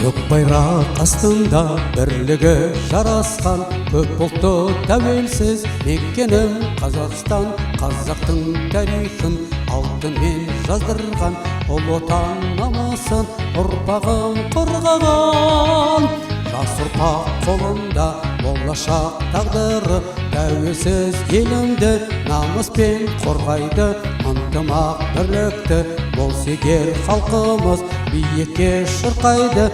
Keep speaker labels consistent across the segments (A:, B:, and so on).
A: Көк байрақ астында бірлігі жарасқан, көп ұлтты тәуелсіз мекенім Қазақстан. Қазақтың тарихын алтынмен жаздырған, ұлы отан намысын ұрпағын қорғаған. Жас ұрпақ қолында болашақ тағдыры, тәуелсіз елімді намыспен қорғайды. Ынтымақ бірлікті болса егер халқымыз биікке шырқайды.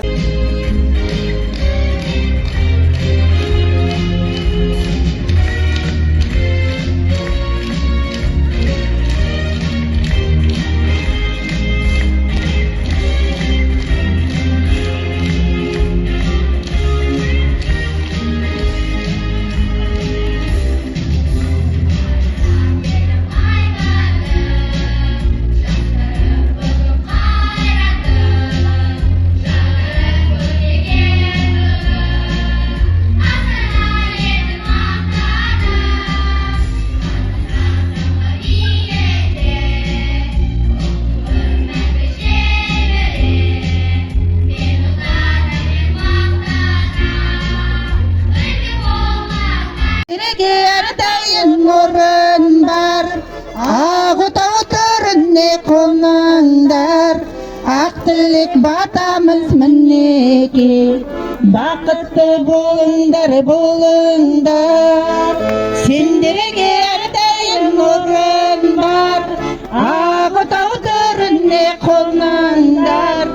B: Nurun var, Ağıtau törünne konanдар, Ақтілік батамыз мінеке, Бақытты болыңдар, болыңдар. Сендерге әрдайым нұрын бар, Ağıtau törінне конандар,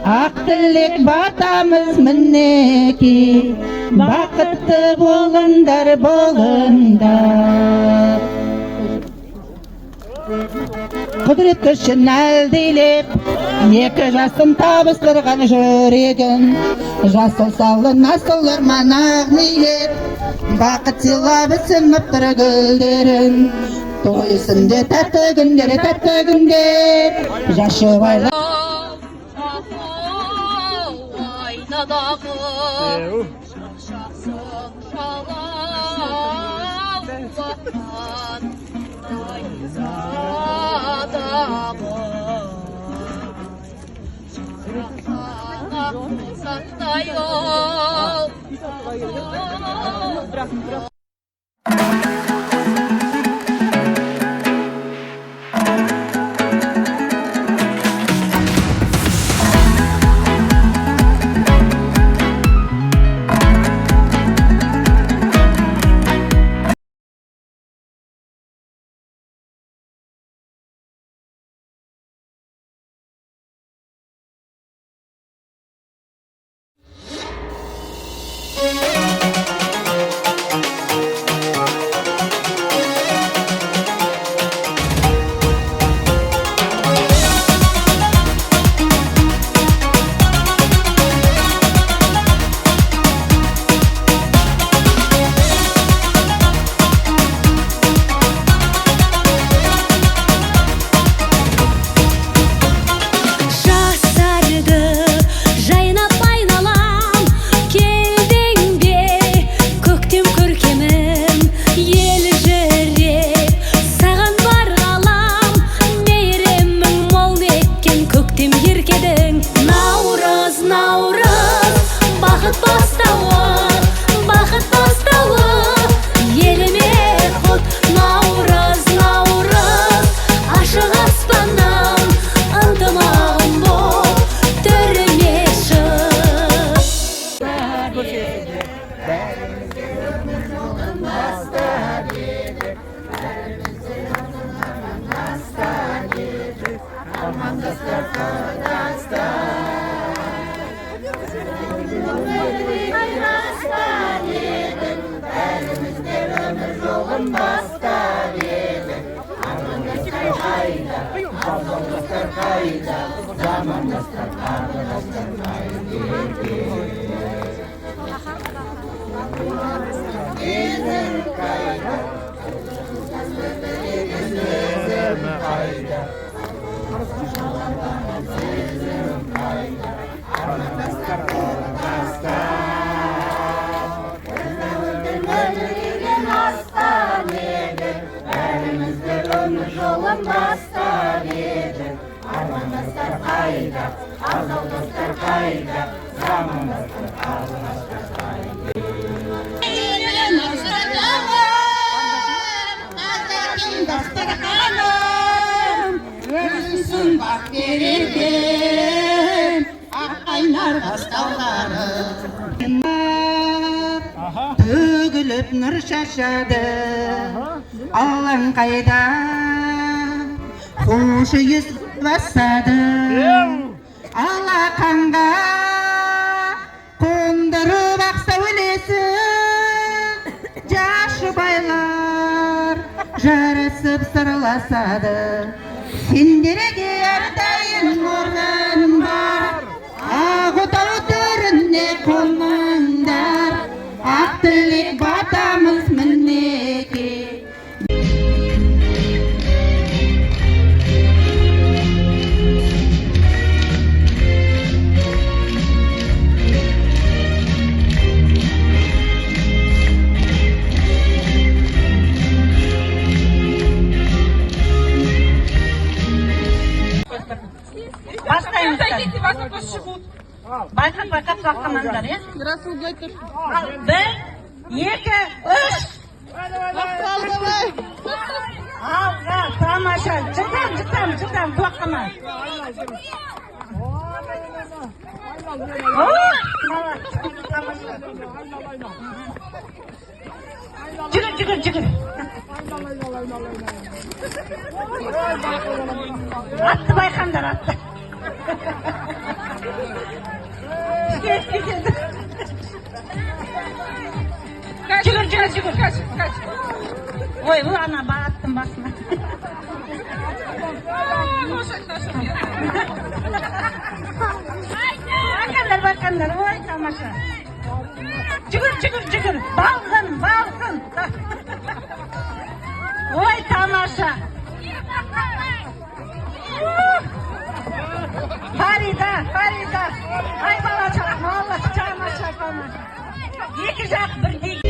B: Ақтілік батамыз мінеке, Бақытты болыңдар, болыңдар. Құдірет күшін әлдейлеп, екі жастың табыстырған жүрегін, жасыл саулы насыл орман ағмейлеп, бақыт сыйлап ісініп тұр гүлдерін. Той үстінде тәтті күндер, тәтті күндер, жас жұбайлар
C: Yolun bastar yedi, arman bastar kayda, azal bastar kayda.
B: Өзіңсің бақ беретін ақ қайнар бастауларым төгіліп нұр шашады алаң қайда қошы ес басады алақанға қондырып ақ сәулесін жас жұбайлар жарысып сырласады сендерге әрдайым орын бар ақ отау төріне қоныңдар ақ тілек батамыз мінеки Байқап баққанандар, е? Бір, екі, үш! Алға, тамаша, жұтам, тоққана. Жүгір. Атты байқандар, атты. Жүгір. Ой, бұл ана бағаттың басына. Бақандар, ой, тамаша. Жүгір. Балғын. Ой, тамаша. Фарида. Ай, бала чақ, моллық, тамаша. Екі жақ бірдей.